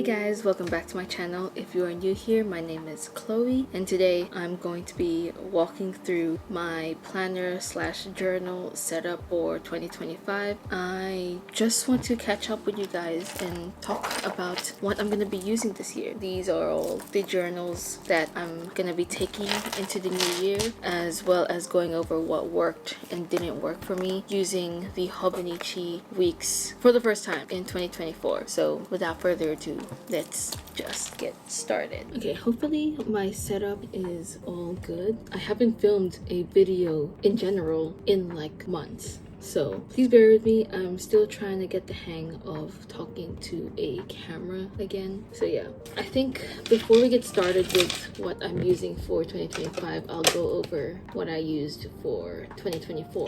guys, welcome back to my channel. If you are new here, my name is Chloe, and today I'm going to be walking through my planner slash journal setup for 2025. I just want to catch up with you guys and talk about what I'm going to be using this year. These are all the journals that I'm going to be taking into the new year, as well as going over what worked and didn't work for me using the Hobonichi weeks for the first time in 2024. So without further ado, let's just get started. Okay, hopefully my setup is all good. I haven't filmed a video in general in like months, so please bear with me. I'm still trying to get the hang of talking to a camera again. So yeah, I think before we get started with what I'm using for 2025, I'll go over what I used for 2024.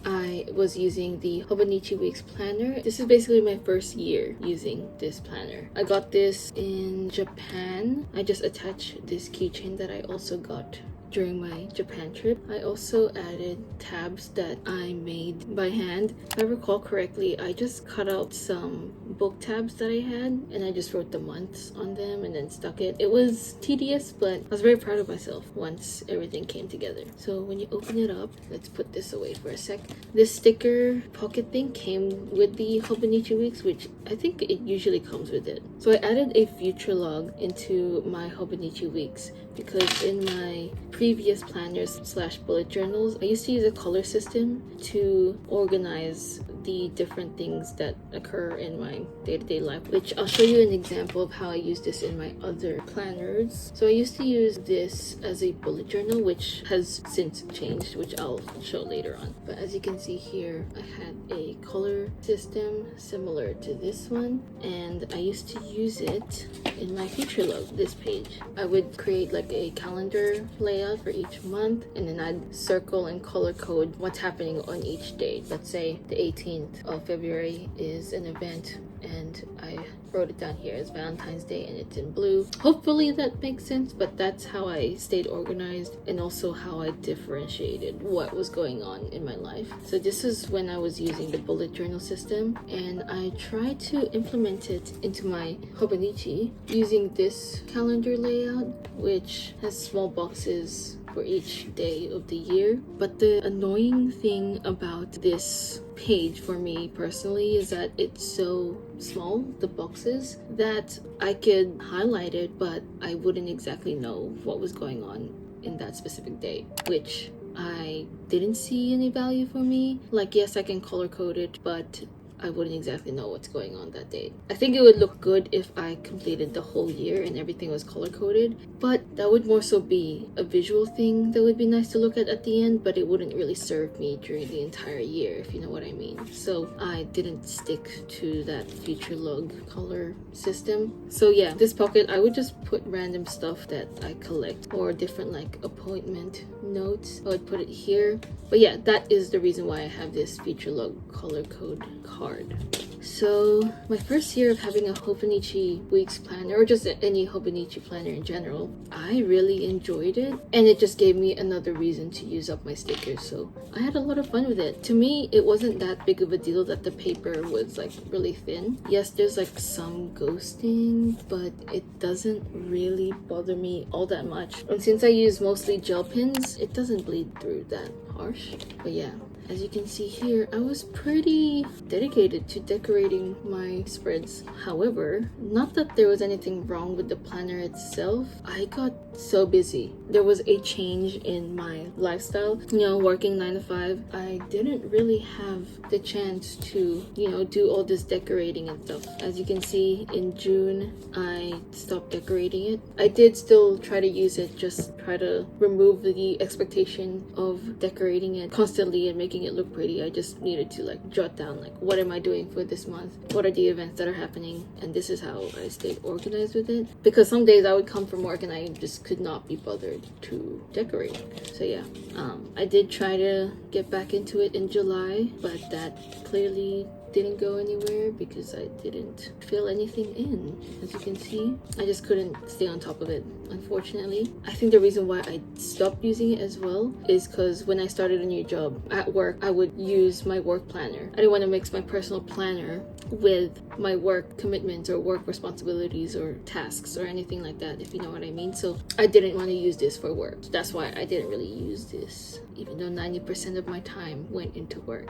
I was using the Hobonichi Weeks planner. This is basically my first year using this planner. I got this in Japan. I just attached this keychain that I also got during my Japan trip. I also added tabs that I made by hand. If I recall correctly, I just cut out some book tabs that I had and I just wrote the months on them and then stuck it. It was tedious, but I was very proud of myself once everything came together. So when you open it up, let's put this away for a sec. This sticker pocket thing came with the Hobonichi Weeks, which I think it usually comes with it. So I added a future log into my Hobonichi Weeks because in my previous planners slash bullet journals, I used to use a color system to organize the different things that occur in my day-to-day life, which I'll show you an example of how I use this in my other planners. So I used to use this as a bullet journal, which has since changed, which I'll show later on. But as you can see here, I had a color system similar to this one, and I used to use it in my future log, this page. I would create like a calendar layout for each month, and then I'd circle and color code what's happening on each day. Let's say the 18th of February is an event, and I wrote it down here as Valentine's Day and it's in blue. Hopefully that makes sense, but that's how I stayed organized and also how I differentiated what was going on in my life. So this is when I was using the bullet journal system, and I tried to implement it into my Hobonichi using this calendar layout, which has small boxes for each day of the year. But the annoying thing about this page for me personally is that it's so small, the boxes, that I could highlight it, but I wouldn't exactly know what was going on in that specific day, which I didn't see any value for me. Like, yes, I can color code it, but I wouldn't exactly know what's going on that day. I think it would look good if I completed the whole year and everything was color-coded, but that would more so be a visual thing that would be nice to look at the end, but it wouldn't really serve me during the entire year, if you know what I mean. So I didn't stick to that future log color system. So yeah, this pocket, I would just put random stuff that I collect or different like appointment notes. I would put it here. But yeah, that is the reason why I have this future log color code card. So my first year of having a Hobonichi Weeks planner, or just any Hobonichi planner in general, I really enjoyed it, and it just gave me another reason to use up my stickers. So I had a lot of fun with it. To me, it wasn't that big of a deal that the paper was like really thin. Yes, there's like some ghosting, but it doesn't really bother me all that much. And since I use mostly gel pens, it doesn't bleed through that harsh. But yeah, as you can see here, I was pretty dedicated to decorating my spreads. However, not that there was anything wrong with the planner itself. I got so busy. There was a change in my lifestyle. You know, working 9 to 5, I didn't really have the chance to, you know, do all this decorating and stuff. As you can see, in June, I stopped decorating it. I did still try to use it, just try to remove the expectation of decorating it constantly and making it look pretty. I just needed to like jot down like, what am I doing for this month? What are the events that are happening? And this is how I stayed organized with it, because some days I would come from work and I just could not be bothered to decorate. So yeah, I did try to get back into it in July, but that clearly didn't go anywhere because I didn't fill anything in. As you can see, I just couldn't stay on top of it, unfortunately. I think the reason why I stopped using it as well is because when I started a new job at work, I would use my work planner. I didn't want to mix my personal planner with my work commitments or work responsibilities or tasks or anything like that, if you know what I mean. So I didn't want to use this for work. That's why I didn't really use this, even though 90% of my time went into work.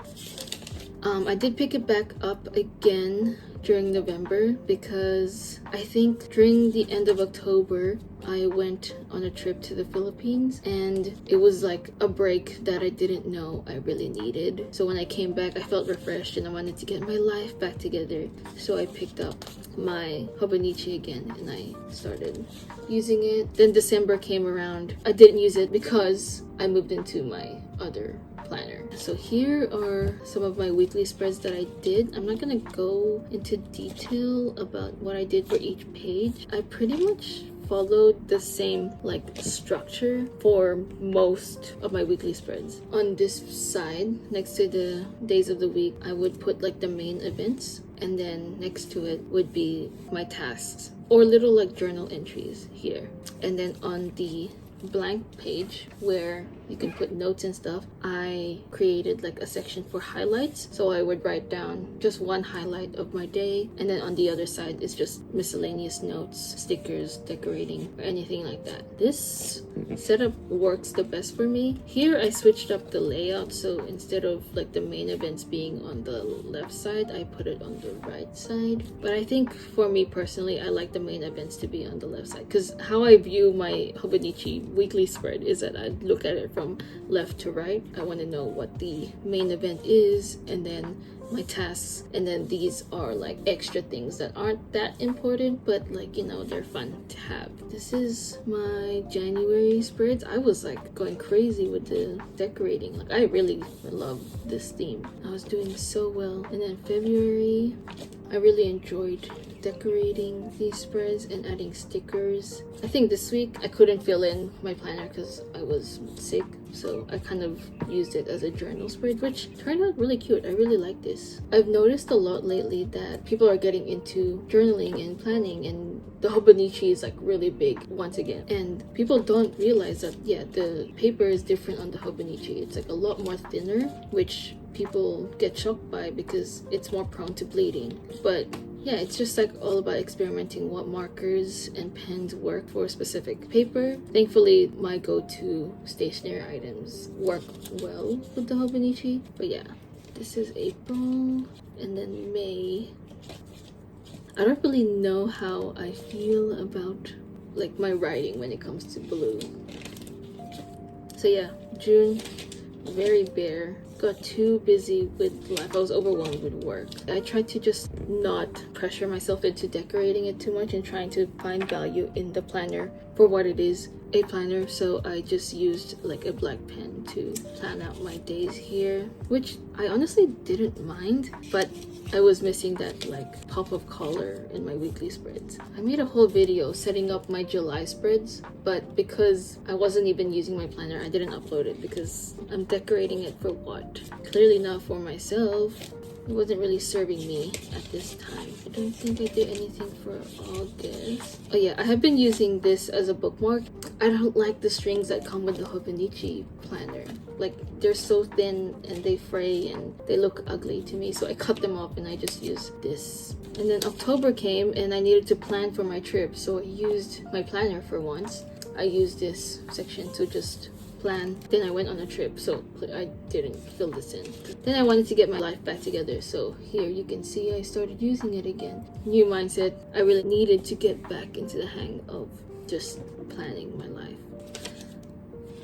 I did pick it back up again during November because I think during the end of October I went on a trip to the Philippines, and it was like a break that I didn't know I really needed. So when I came back, I felt refreshed and I wanted to get my life back together. So I picked up my Hobonichi again and I started using it. Then December came around. I didn't use it because I moved into my other planner. So here are some of my weekly spreads that I did. I'm not gonna go into detail about what I did for each page. I pretty much followed the same like structure for most of my weekly spreads. On this side, next to the days of the week, I would put like the main events, and then next to it would be my tasks or little like journal entries here. And then on the blank page where you can put notes and stuff, I created like a section for highlights. So I would write down just one highlight of my day, and then on the other side is just miscellaneous notes, stickers, decorating, or anything like that. This setup works the best for me. Here I switched up the layout, so instead of like the main events being on the left side, I put it on the right side. But I think for me personally, I like the main events to be on the left side, because how I view my Hobonichi weekly spread is that I look at it from left to right. I want to know what the main event is, and then my tasks, and then these are like extra things that aren't that important, but like, you know, they're fun to have. This is my January spreads. I was like going crazy with the decorating. Like I really love this theme. I was doing so well. And then February, I really enjoyed decorating these spreads and adding stickers. I think this week I couldn't fill in my planner because I was sick, so I kind of used it as a journal spread, which turned out really cute. I really like this. I've noticed a lot lately that people are getting into journaling and planning, and the Hobonichi is like really big once again, and people don't realize that the paper is different on the Hobonichi. It's like a lot more thinner, which people get shocked by because it's more prone to bleeding. But yeah, it's just like all about experimenting what markers and pens work for a specific paper. Thankfully, my go-to stationery items work well with the Hobonichi. But yeah, this is April, and then May. I don't really know how I feel about like my writing when it comes to blue. So yeah, June, very bare. Got too busy with life. I was overwhelmed with work. I tried to just not pressure myself into decorating it too much and trying to find value in the planner for what it is, a planner. So I just used like a black pen to plan out my days here, which I honestly didn't mind, but I was missing that like pop of color in my weekly spreads. I made a whole video setting up my July spreads, but because I wasn't even using my planner, I didn't upload it because I'm decorating it for what? Clearly not for myself. It wasn't really serving me at this time. I don't think I did anything for August. Oh yeah, I have been using this as a bookmark. I don't like the strings that come with the Hobonichi planner. Like, they're so thin and they fray and they look ugly to me, so I cut them off and I just use this. And then October came and I needed to plan for my trip, so I used my planner for once. I used this section to just plan. Then I went on a trip, so I didn't fill this in. Then I wanted to get my life back together, so here you can see I started using it again. New mindset. I really needed to get back into the hang of just planning my life.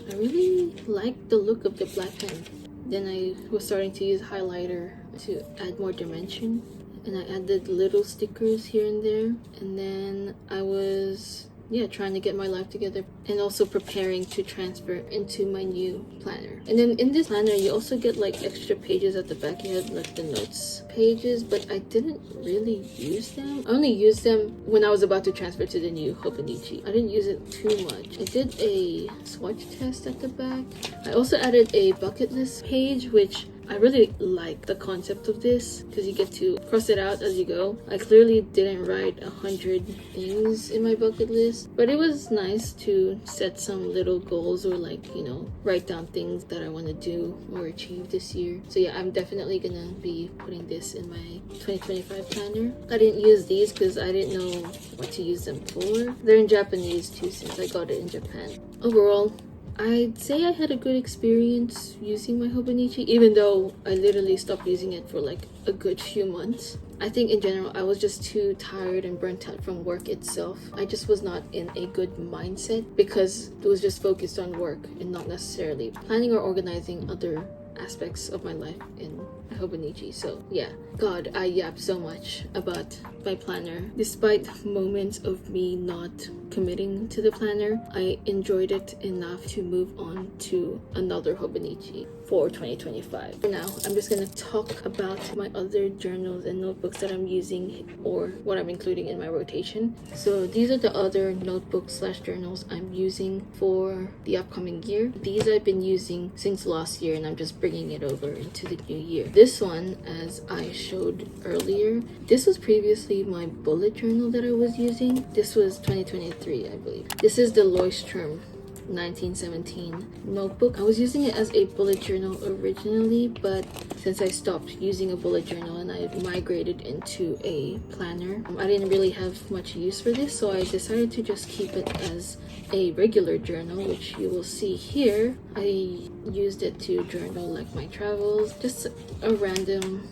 I really like the look of the black pen. Then I was starting to use highlighter to add more dimension, and I added little stickers here and there. And then I was trying to get my life together and also preparing to transfer into my new planner. And then in this planner you also get like extra pages at the back. You had like the notes pages, but I didn't really use them. I only used them when I was about to transfer to the new Hobonichi. I didn't use it too much. I did a swatch test at the back. I also added a bucket list page, which I really like the concept of this because you get to cross it out as you go. I clearly didn't write 100 things in my bucket list, but it was nice to set some little goals or like, you know, write down things that I want to do or achieve this year. So yeah, I'm definitely gonna be putting this in my 2025 planner. I didn't use these because I didn't know what to use them for. They're in Japanese too since I got it in Japan. Overall, I'd say I had a good experience using my Hobonichi, even though I literally stopped using it for like a good few months. I think in general, I was just too tired and burnt out from work itself. I just was not in a good mindset because it was just focused on work and not necessarily planning or organizing other aspects of my life in Hobonichi. So yeah, God, I yap so much about my planner. Despite moments of me not committing to the planner, I enjoyed it enough to move on to another Hobonichi for 2025. For now, I'm just gonna talk about my other journals and notebooks that I'm using or what I'm including in my rotation. So these are the other notebooks slash journals I'm using for the upcoming year. These I've been using since last year and I'm just bringing it over into the new year. This one, as I showed earlier, this was previously my bullet journal that I was using. This was 2023, I believe. This is the Leuchtturm 1917 notebook. I was using it as a bullet journal originally, but since I stopped using a bullet journal and I migrated into a planner, I didn't really have much use for this, so I decided to just keep it as a regular journal, which you will see here. I used it to journal like my travels, just a random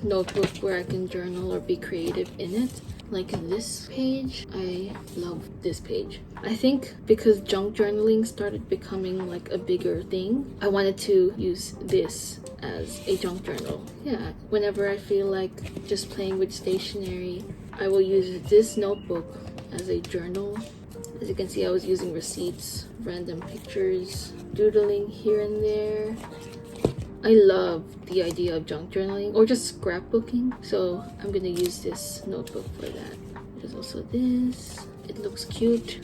notebook where I can journal or be creative in it. Like this page, I love this page. I think because junk journaling started becoming like a bigger thing, I wanted to use this as a junk journal. Yeah, whenever I feel like just playing with stationery, I will use this notebook as a journal. As you can see, I was using receipts, random pictures, doodling here and there. I love the idea of junk journaling or just scrapbooking, so I'm gonna use this notebook for that. There's also this. It looks cute.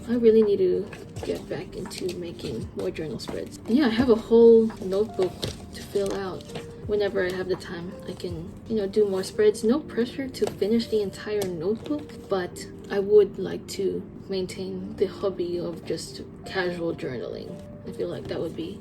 I really need to get back into making more journal spreads. And yeah, I have a whole notebook to fill out. Whenever I have the time, I can, you know, do more spreads. No pressure to finish the entire notebook, but I would like to maintain the hobby of just casual journaling. I feel like that would be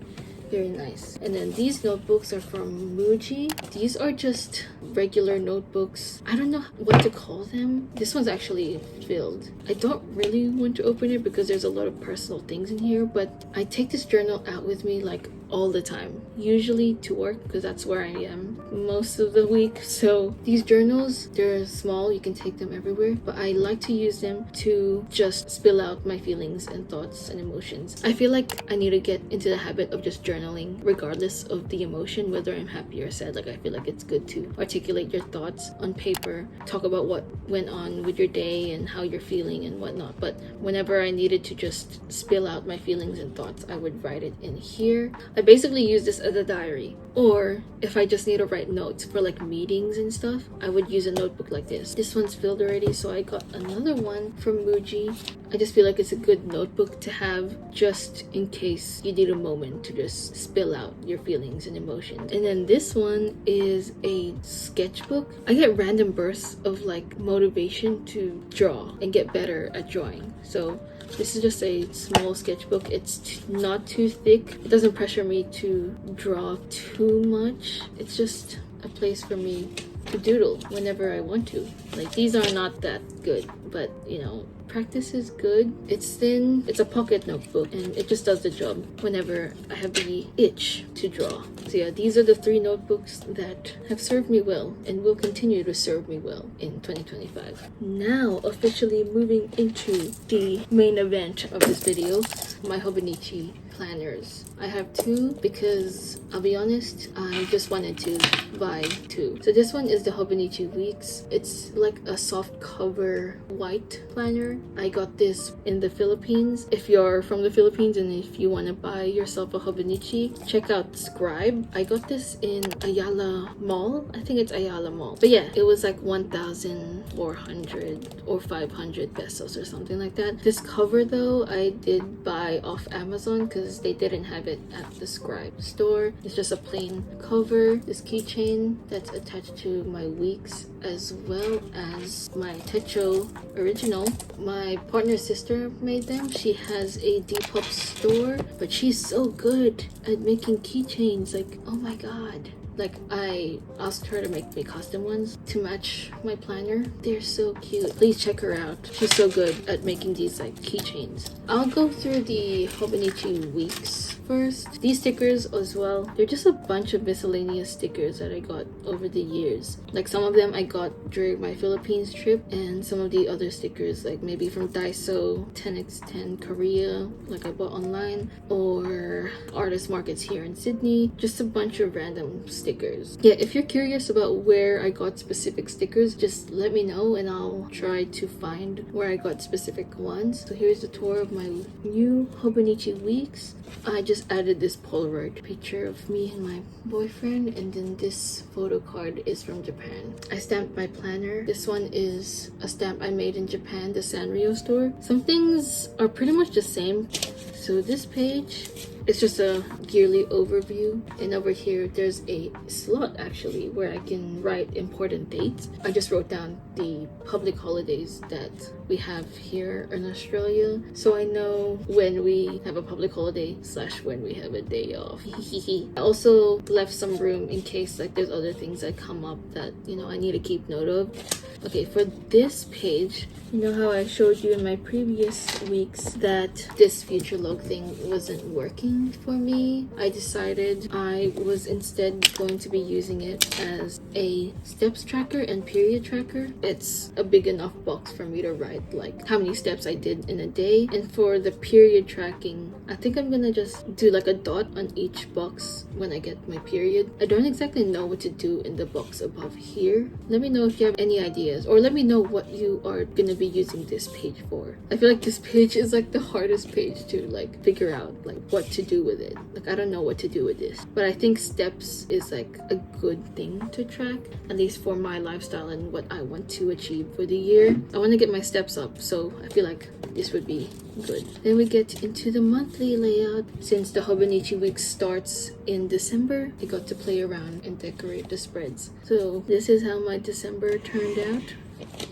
very nice. And then these notebooks are from Muji. These are just regular notebooks. I don't know what to call them. This one's actually filled. I don't really want to open it because there's a lot of personal things in here, but I take this journal out with me like all the time, usually to work because that's where I am most of the week. So these journals, they're small, you can take them everywhere, but I like to use them to just spill out my feelings and thoughts and emotions. I feel like I need to get into the habit of just journaling regardless of the emotion, whether I'm happy or sad. Like I feel like it's good to articulate your thoughts on paper, talk about what went on with your day and how you're feeling and whatnot. But whenever I needed to just spill out my feelings and thoughts, I would write it in here. I basically use this as a diary, or if I just need to write notes for like meetings and stuff, I would use a notebook like this. This one's filled already, so I got another one from Muji. I just feel like it's a good notebook to have just in case you need a moment to just spill out your feelings and emotions. And then this one is a sketchbook. I get random bursts of like motivation to draw and get better at drawing. So this is just a small sketchbook. It's not too thick. It doesn't pressure me to draw too much. It's just a place for me to doodle whenever I want to. Like these are not that good, but you know, practice is good. It's thin, it's a pocket notebook, and it just does the job whenever I have the itch to draw. So yeah, these are the 3 notebooks that have served me well and will continue to serve me well in 2025. Now, officially moving into the main event of this video, my Hobonichi planners. I have 2 because I'll be honest, I just wanted to buy 2. So this one is the Hobonichi Weeks. It's like a soft cover white planner. I got this in the Philippines. If you're from the Philippines and if you want to buy yourself a Hobonichi, check out Scribe. I got this in Ayala Mall. I think it's Ayala Mall. But yeah, it was like 1,400 or 500 pesos or something like that. This cover though, I did buy off Amazon because because they didn't have it at the Scribe store. It's just a plain cover, this keychain that's attached to my weeks, as well as my Techo original. My partner's sister made them. She has a Depop store, but she's so good at making keychains. Like, oh my god. Like, I asked her to make me custom ones to match my planner. They're so cute. Please check her out. She's so good at making these like keychains. I'll go through the Hobonichi weeks first. These stickers as well, they're just a bunch of miscellaneous stickers that I got over the years. Like, some of them I got during my Philippines trip, and some of the other stickers like maybe from Daiso, 10x10 Korea, like I bought online, or artist markets here in Sydney. Just a bunch of random stickers. Yeah, if you're curious about where I got specific stickers, just let me know and I'll try to find where I got specific ones. So here's the tour of my new Hobonichi weeks. I just added this Polaroid picture of me and my boyfriend, and then this photo card is from Japan. I stamped my planner. This one is a stamp I made in Japan, the Sanrio store. Some things are pretty much the same. So this page, it's just a yearly overview, and over here there's a slot actually where I can write important dates. I just wrote down the public holidays that we have here in Australia, so I know when we have a public holiday / when we have a day off. I also left some room in case like there's other things that come up that, you know, I need to keep note of. Okay, for this page, you know how I showed you in my previous weeks that this future log thing wasn't working for me? I decided I was instead going to be using it as a steps tracker and period tracker. It's a big enough box for me to write like how many steps I did in a day. And for the period tracking, I think I'm gonna just do like a dot on each box when I get my period. I don't exactly know what to do in the box above here. Let me know if you have any ideas, or let me know what you are gonna be using this page for. I feel like this page is like the hardest page to like figure out like what to do with it. Like, I don't know what to do with this, but I think steps is like a good thing to track, at least for my lifestyle and what I want to achieve for the year. I want to get my steps up, so I feel like this would be good. Then we get into the monthly layout. Since the Hobonichi week starts in December, I got to play around and decorate the spreads. So this is how my December turned out.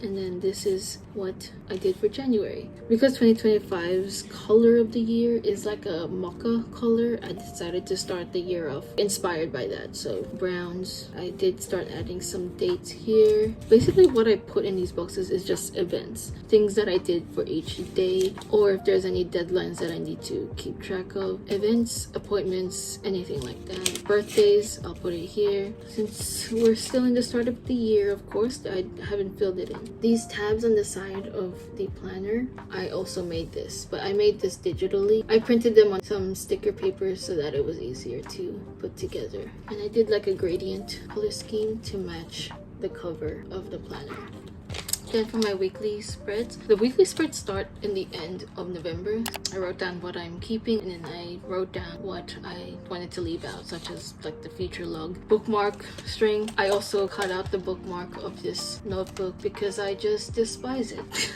And then this is what I did for January. Because 2025's color of the year is like a mocha color, I decided to start the year off inspired by that. So browns, I did start adding some dates here. Basically what I put in these boxes is just events, things that I did for each day, or if there's any deadlines that I need to keep track of. Events, appointments, anything like that. Birthdays, I'll put it here. Since we're still in the start of the year, of course, I haven't filled it in. These tabs on the side of the planner, I also made this, but I made this digitally. I printed them on some sticker paper so that it was easier to put together. And I did like a gradient color scheme to match the cover of the planner. Then for my weekly spreads, the weekly spreads start in the end of November. I wrote down what I'm keeping, and then I wrote down what I wanted to leave out, such as like the future log bookmark string. I also cut out the bookmark of this notebook because I just despise it.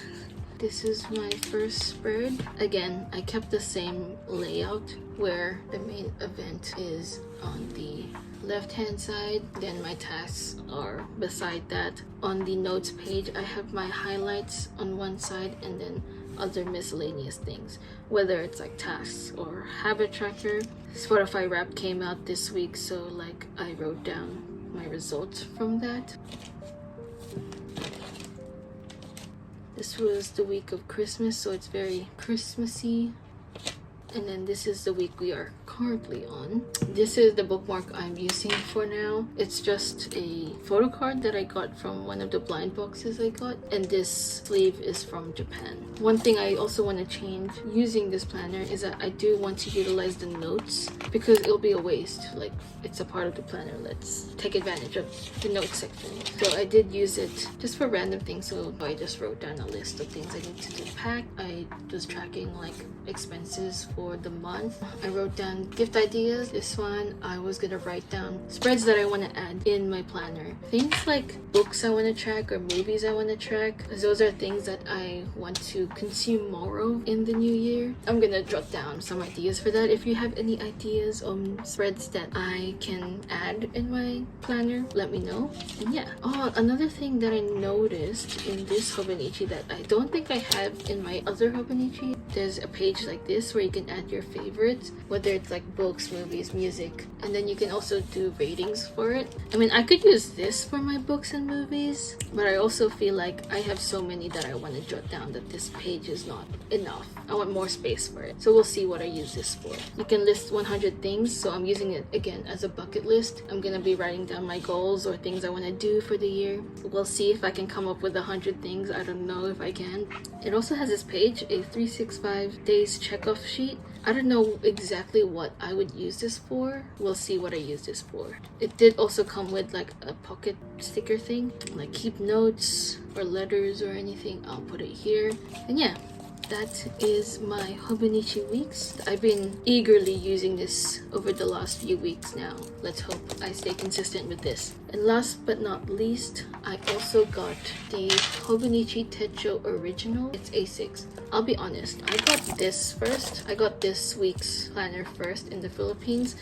This is my first spread. Again, I kept the same layout where the main event is on the left hand side, then my tasks are beside that. On the notes page, I have my highlights on one side and then other miscellaneous things, whether it's like tasks or habit tracker. Spotify Wrapped came out this week, so like I wrote down my results from that. This was the week of Christmas, so it's very Christmassy. And then this is the week we are currently on. This is the bookmark I'm using for now. It's just a photo card that I got from one of the blind boxes I got, and this sleeve is from Japan. One thing I also want to change using this planner is that I do want to utilize the notes, because it'll be a waste. Like, it's a part of the planner. Let's take advantage of the notes section. So I did use it just for random things. So I just wrote down a list of things I need to pack. I was tracking like expenses for for the month. I wrote down gift ideas. This one, I was gonna write down spreads that I want to add in my planner. Things like books I want to track or movies I want to track, because those are things that I want to consume more of in the new year. I'm gonna jot down some ideas for that. If you have any ideas on spreads that I can add in my planner, let me know. And yeah. Oh, another thing that I noticed in this Hobonichi that I don't think I have in my other Hobonichi, there's a page like this where you can add your favorites, whether it's like books, movies, music, and then you can also do ratings for it. I mean, I could use this for my books and movies, but I also feel like I have so many that I want to jot down that this page is not enough. I want more space for it. So we'll see what I use this for. You can list 100 things, so I'm using it again as a bucket list. I'm gonna be writing down my goals or things I want to do for the year. We'll see if I can come up with 100 things. I don't know if I can. It also has this page, a 365 days checkoff sheet. I don't know exactly what I would use this for. We'll see what I use this for. It did also come with like a pocket sticker thing, like keep notes or letters or anything. I'll put it here. And yeah, that is my Hobonichi weeks. I've been eagerly using this over the last few weeks now. Let's hope I stay consistent with this. And last but not least, I also got the Hobonichi Techo original. It's A6. I'll be honest, I got this first. I got this week's planner first in the Philippines.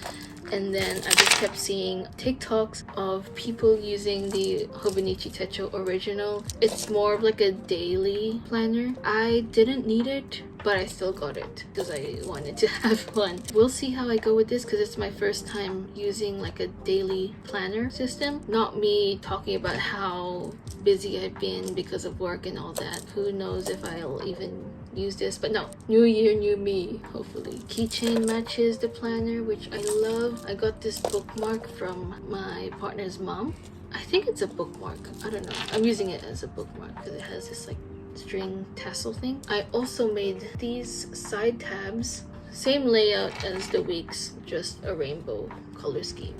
And then I just kept seeing TikToks of people using the Hobonichi Techo original. It's more of like a daily planner. I didn't need it, but I still got it because I wanted to have one. We'll see how I go with this because it's my first time using like a daily planner system. Not me talking about how busy I've been because of work and all that. Who knows if I'll even use this, but no, new year, new me, hopefully. Keychain matches the planner, which I love. I got this bookmark from my partner's mom. I think it's a bookmark, I don't know. I'm using it as a bookmark because it has this like string tassel thing. I also made these side tabs, same layout as the weeks, just a rainbow color scheme.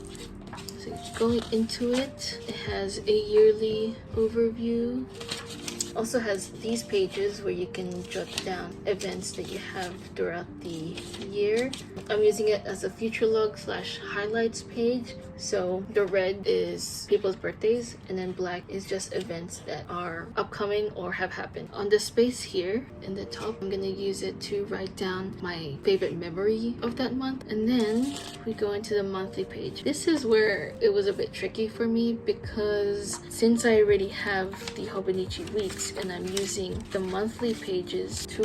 So going into it, it has a yearly overview. Also has these pages where you can jot down events that you have throughout the year. I'm using it as a future log / highlights page. So the red is people's birthdays and then black is just events that are upcoming or have happened. On the space here in the top, I'm gonna use it to write down my favorite memory of that month. And then we go into the monthly page. This is where it was a bit tricky for me because since I already have the Hobonichi weeks and I'm using the monthly pages to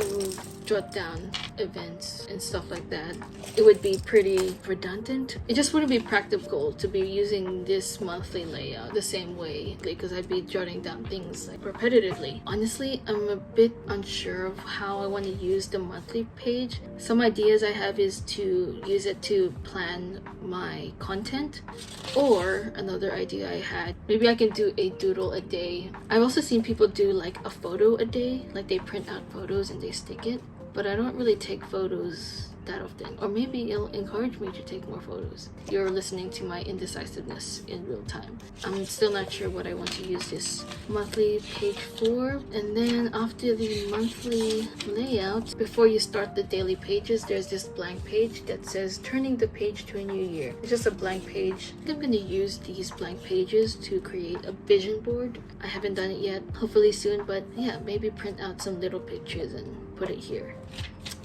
jot down events and stuff like that, it would be pretty redundant. It just wouldn't be practical to be using this monthly layout the same way because I'd be jotting down things like repetitively. Honestly, I'm a bit unsure of how I want to use the monthly page. Some ideas I have is to use it to plan my content, or another idea I had, maybe I can do a doodle a day. I've also seen people do like a photo a day, like they print out photos and they stick it, but I don't really take photos that often. Or maybe it'll encourage me to take more photos. You're listening to my indecisiveness in real time. I'm still not sure what I want to use this monthly page for. And then after the monthly layout, before you start the daily pages, there's this blank page that says turning the page to a new year. It's just a blank page. I think I'm gonna use these blank pages to create a vision board. I haven't done it yet, hopefully soon, but yeah, maybe print out some little pictures and put it here.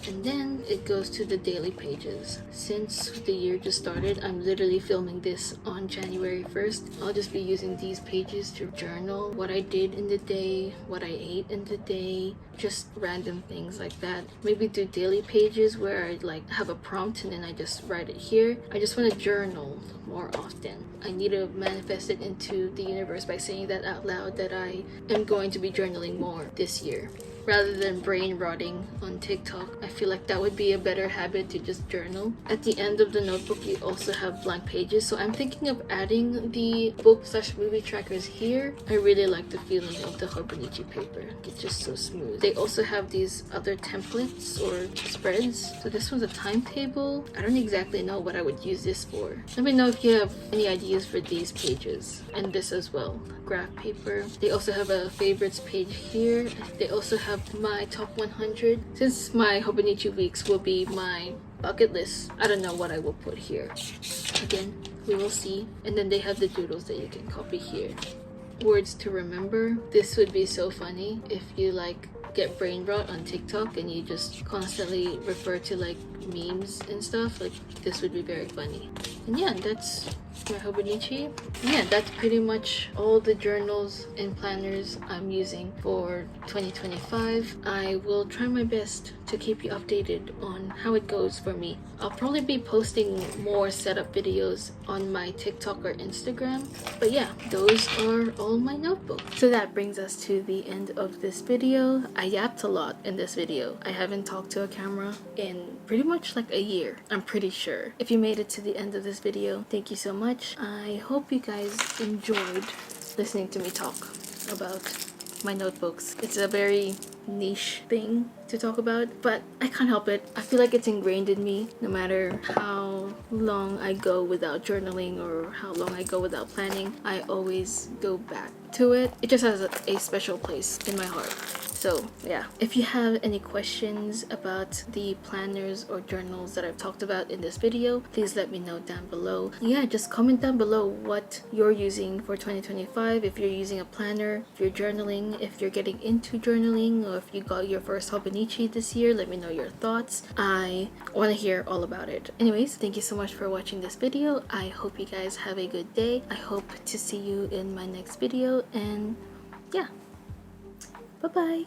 And then it goes to the daily pages. Since the year just started, I'm literally filming this on January 1st. I'll just be using these pages to journal what I did in the day, what I ate in the day, just random things like that. Maybe do daily pages where I like have a prompt and then I just write it here. I just want to journal more often. I need to manifest it into the universe by saying that out loud, that I am going to be journaling more this year. Rather than brain rotting on TikTok, I feel like that would be a better habit to just journal. At the end of the notebook, you also have blank pages, so I'm thinking of adding the book / movie trackers here. I really like the feeling of the Hobonichi paper. It's just so smooth. They also have these other templates or spreads. So this one's a timetable. I don't exactly know what I would use this for. Let me know if you have any ideas for these pages and this as well. Graph paper. They also have a favorites page here. They also have have my top 100. Since my Hobonichi weeks will be my bucket list, I don't know what I will put here. Again, we will see. And then they have the doodles that you can copy here. Words to remember. This would be so funny if you like get brain rot on TikTok and you just constantly refer to like memes and stuff. Like, this would be very funny. And yeah, that's my Hobonichi. Yeah, that's pretty much all the journals and planners I'm using for 2025. I will try my best to keep you updated on how it goes for me. I'll probably be posting more setup videos on my TikTok or Instagram. But yeah, those are all my notebooks. So that brings us to the end of this video. I yapped a lot in this video. I haven't talked to a camera in pretty much like a year, I'm pretty sure. If you made it to the end of this video, thank you so much. I hope you guys enjoyed listening to me talk about my notebooks. It's a very niche thing to talk about, but I can't help it. I feel like it's ingrained in me. No matter how long I go without journaling or how long I go without planning, I always go back to it. It just has a special place in my heart. So yeah, if you have any questions about the planners or journals that I've talked about in this video, please let me know down below. Yeah, just comment down below what you're using for 2025. If you're using a planner, if you're journaling, if you're getting into journaling, or if you got your first Hobonichi this year, let me know your thoughts. I want to hear all about it. Anyways, thank you so much for watching this video. I hope you guys have a good day. I hope to see you in my next video, and yeah, bye-bye.